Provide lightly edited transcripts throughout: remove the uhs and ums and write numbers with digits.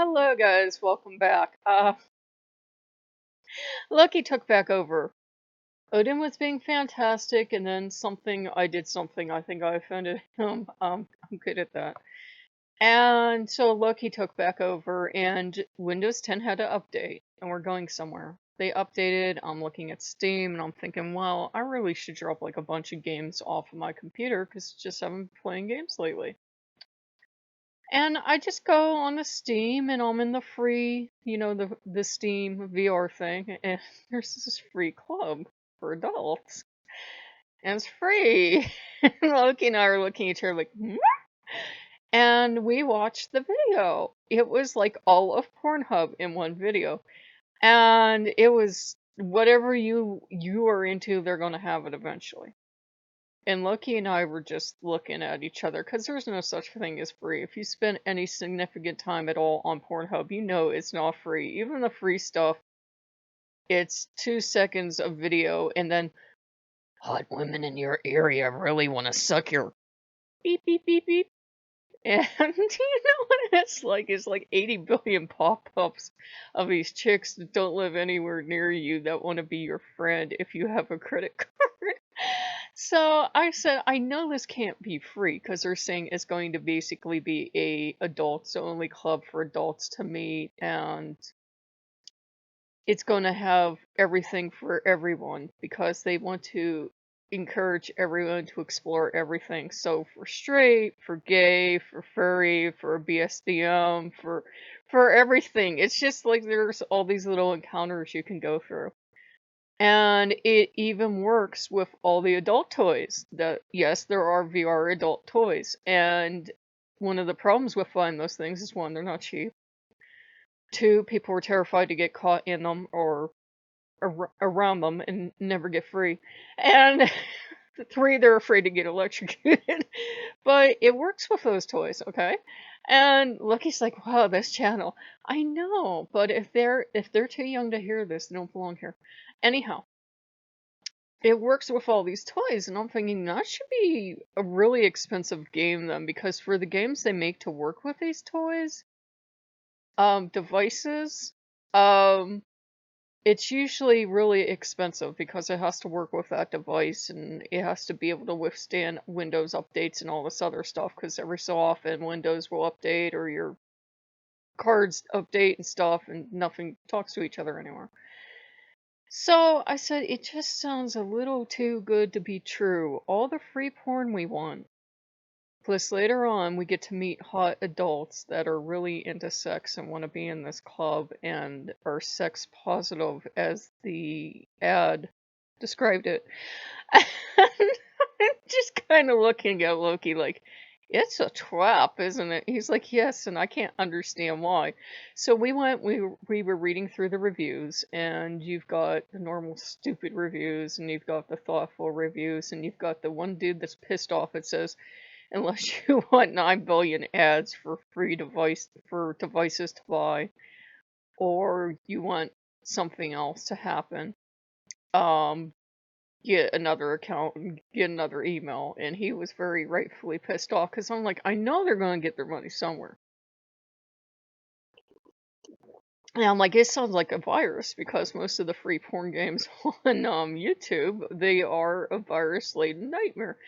Hello guys, welcome back. Loki took back over. Odin was being fantastic, and then I did something, I think I offended him. I'm good at that. And so Loki took back over, and Windows 10 had to update, and we're going somewhere. They updated, I'm looking at Steam, and I'm thinking, well, I really should drop like a bunch of games off of my computer, because just haven't been playing games lately. And I just go on the Steam and I'm in the free, the Steam VR thing, and there's this free club for adults. And it's free. And Loki and I are looking at each other like, "Hmm?" And we watched the video. It was like all of Pornhub in one video. And it was whatever you are into, they're gonna have it eventually. And Loki and I were just looking at each other because there's no such thing as free. If you spend any significant time at all on Pornhub, you know it's not free. Even the free stuff, it's 2 seconds of video and then hot women in your area really want to suck your beep beep beep beep. And you know what it's like? It's like 80 billion pop-ups of these chicks that don't live anywhere near you that want to be your friend if you have a credit card. So I said, I know this can't be free because they're saying it's going to basically be a adults only club for adults to meet, and it's going to have everything for everyone because they want to encourage everyone to explore everything. So for straight, for gay, for furry, for BSDM, for everything. It's just like there's all these little encounters you can go through. And it even works with all the adult toys. That yes, there are VR adult toys, and one of the problems with finding those things is one, they're not cheap. Two, people are terrified to get caught in them or around them and never get free. And three, they're afraid to get electrocuted. But it works with those toys, okay? And Lucky's like, wow, this channel. I know, but if they're too young to hear this, they don't belong here. Anyhow, it works with all these toys, and I'm thinking that should be a really expensive game then, because for the games they make to work with these toys, devices, um, it's usually really expensive because it has to work with that device and it has to be able to withstand Windows updates and all this other stuff, because every so often Windows will update or your cards update and stuff and nothing talks to each other anymore. So I said, it just sounds a little too good to be true. All the free porn we want. Plus, later on, we get to meet hot adults that are really into sex and want to be in this club and are sex positive, as the ad described it. I'm just kind of looking at Loki like, it's a trap, isn't it? He's like, yes, and I can't understand why. So we were reading through the reviews, and you've got the normal stupid reviews, and you've got the thoughtful reviews, and you've got the one dude that's pissed off. It says, unless you want 9 billion ads for devices to buy, or you want something else to happen, um, get another account and get another email. And he was very rightfully pissed off because I'm like, I know they're going to get their money somewhere. And I'm like, it sounds like a virus because most of the free porn games on YouTube, they are a virus-laden nightmare.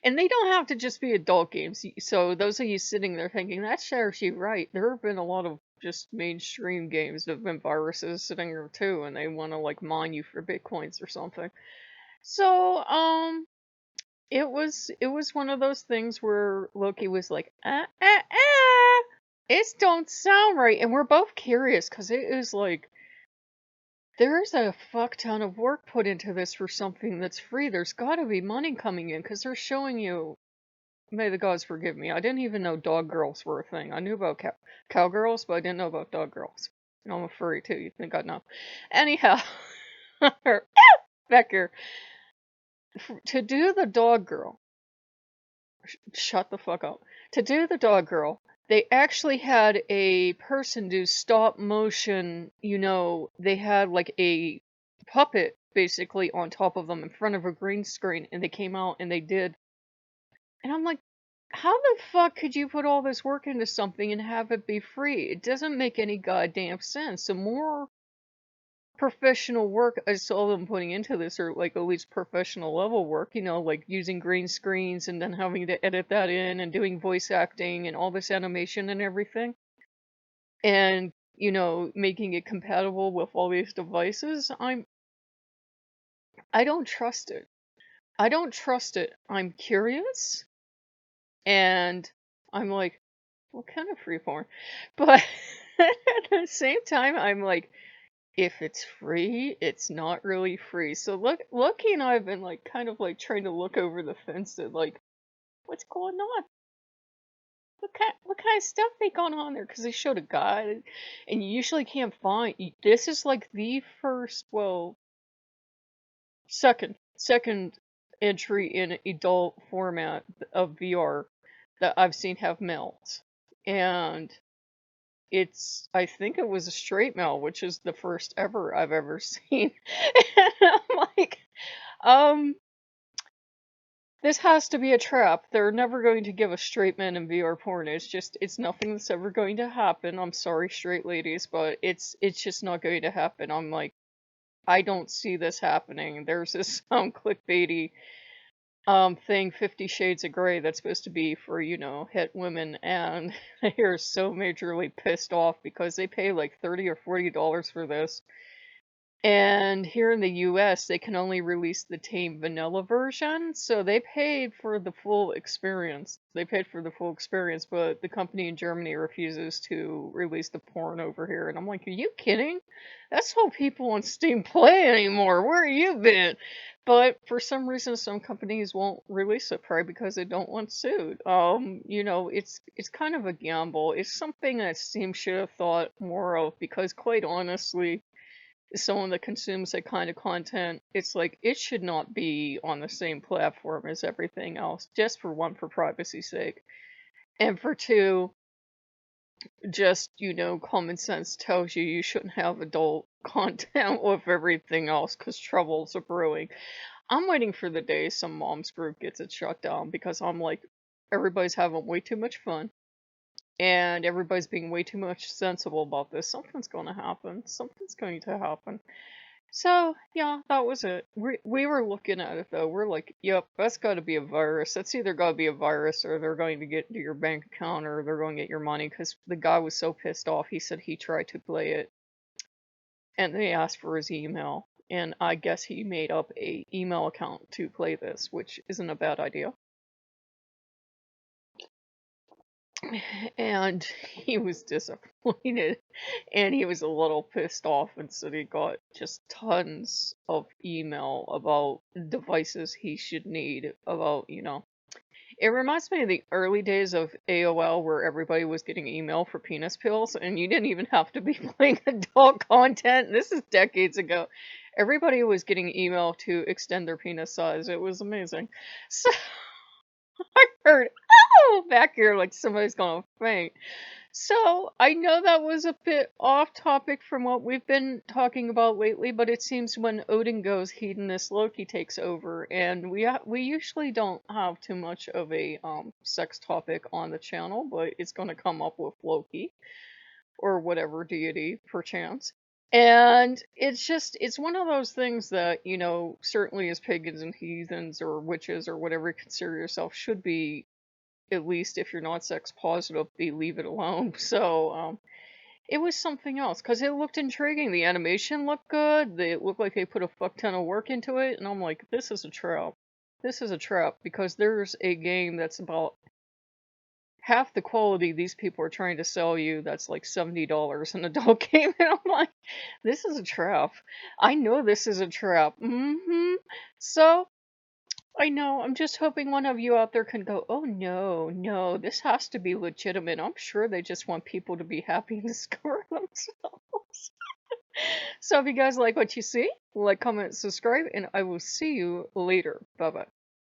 And they don't have to just be adult games. So those of you sitting there thinking, that's actually right. There have been a lot of just mainstream games that have been viruses sitting there too, and they want to like mine you for bitcoins or something. So, it was one of those things where Loki was like, it don't sound right, and we're both curious because it is like there's a fuck ton of work put into this for something that's free. There's got to be money coming in because they're showing you. May the gods forgive me. I didn't even know dog girls were a thing. I knew about cowgirls, but I didn't know about dog girls. And I'm a furry too. You think I'd know? Anyhow, Becker, to do the dog girl. Shut the fuck up. To do the dog girl, they actually had a person do stop motion, they had like a puppet basically on top of them in front of a green screen, and they came out and they did. And I'm like, how the fuck could you put all this work into something and have it be free? It doesn't make any goddamn sense. The more professional work I saw them putting into this, or like at least professional level work, like using green screens and then having to edit that in and doing voice acting and all this animation and everything, and making it compatible with all these devices. I don't trust it. I don't trust it. I'm curious, and I'm like, what kind of freeform? But at the same time, I'm like, if it's free, it's not really free. So Loki and I have been like kind of like trying to look over the fence at like what's going on. What kind of stuff they got on there? Because they showed a guide, and you usually can't find. This is like the first, well, second entry in adult format of VR that I've seen have males, and I think it was a straight male, which is the first ever I've ever seen. And I'm like, um, this has to be a trap. They're never going to give a straight man in VR porn. It's nothing that's ever going to happen. I'm sorry, straight ladies, but it's just not going to happen. I'm like, I don't see this happening. There's this clickbaity thing, 50 Shades of Grey, that's supposed to be for, hit women, and they're so majorly pissed off because they pay like $30 or $40 for this. And here in the US, they can only release the tame vanilla version, so they paid for the full experience. They paid for the full experience, but the company in Germany refuses to release the porn over here. And I'm like, are you kidding? That's how people on Steam play anymore. Where have you been? But for some reason, some companies won't release it, probably because they don't want sued. It's kind of a gamble. It's something that Steam should have thought more of, because quite honestly, someone that consumes that kind of content, it's like it should not be on the same platform as everything else, just for one, for privacy's sake, and for two, just, common sense tells you shouldn't have adult content with everything else because troubles are brewing. I'm waiting for the day some mom's group gets it shut down, because I'm like, everybody's having way too much fun. And everybody's being way too much sensible about this. Something's going to happen. Something's going to happen. So, yeah, that was it. We were looking at it, though. We're like, yep, that's got to be a virus. That's either got to be a virus, or they're going to get into your bank account, or they're going to get your money, because the guy was so pissed off, he said he tried to play it, and they asked for his email. And I guess he made up a email account to play this, which isn't a bad idea. And he was disappointed, and he was a little pissed off, and said he got just tons of email about devices he should need, about, it reminds me of the early days of AOL, where everybody was getting email for penis pills, and you didn't even have to be playing adult content. This is decades ago. Everybody was getting email to extend their penis size. It was amazing. So I heard, oh, back here like somebody's gonna faint. So I know that was a bit off topic from what we've been talking about lately, but it seems when Odin goes, hedonist Loki takes over, and we usually don't have too much of a sex topic on the channel, but it's gonna come up with Loki or whatever deity perchance. And it's one of those things that, certainly as pagans and heathens or witches or whatever you consider yourself, should be, at least if you're not sex positive, leave it alone. So, it was something else, because it looked intriguing. The animation looked good. It looked like they put a fuck ton of work into it. And I'm like, this is a trap. This is a trap, because there's a game that's about half the quality these people are trying to sell you, that's like $70 an adult game. And I'm like, this is a trap. I know this is a trap. So, I know, I'm just hoping one of you out there can go, oh no, no, this has to be legitimate. I'm sure they just want people to be happy and discover themselves. So if you guys like what you see, like, comment, subscribe, and I will see you later. Bye bye.